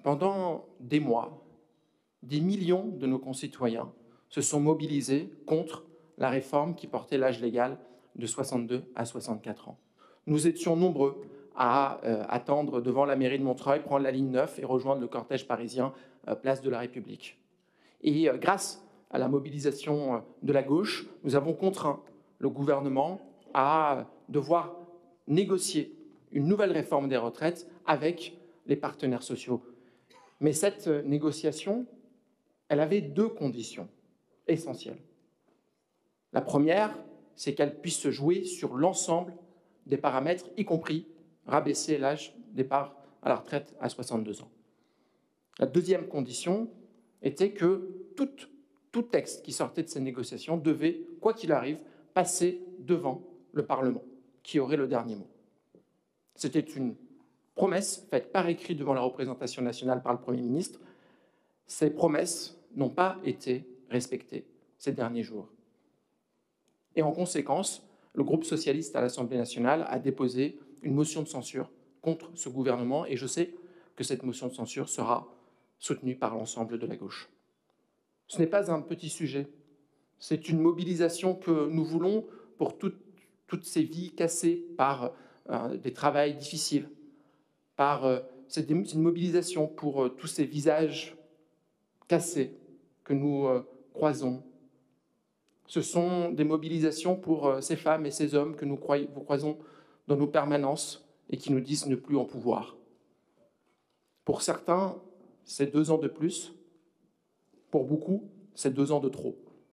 Pendant des mois, des millions de nos concitoyens se sont mobilisés contre la réforme qui portait l'âge légal de 62 à 64 ans. Nous étions nombreux à attendre devant la mairie de Montreuil, prendre la ligne 9 et rejoindre le cortège parisien place de la République. Et grâce à la mobilisation de la gauche, nous avons contraint le gouvernement à devoir négocier une nouvelle réforme des retraites avec les partenaires sociaux. Mais cette négociation, elle avait deux conditions essentielles. La première, c'est qu'elle puisse se jouer sur l'ensemble des paramètres, y compris rabaisser l'âge de départ à la retraite à 62 ans. La deuxième condition était que tout texte qui sortait de ces négociations devait, quoi qu'il arrive, passer devant le Parlement, qui aurait le dernier mot. C'était une promesse faite par écrit devant la représentation nationale par le Premier ministre. Ces promesses n'ont pas été respectées ces derniers jours. Et en conséquence, le groupe socialiste à l'Assemblée nationale a déposé une motion de censure contre ce gouvernement, et je sais que cette motion de censure sera soutenue par l'ensemble de la gauche. Ce n'est pas un petit sujet, c'est une mobilisation que nous voulons pour toutes ces vies cassées par des travails difficiles, c'est une mobilisation pour tous ces visages cassés que nous croisons. Ce sont des mobilisations pour ces femmes et ces hommes que nous croisons dans nos permanences et qui nous disent ne plus en pouvoir. Pour certains, c'est 2 ans de plus. Pour beaucoup, c'est 2 ans de trop.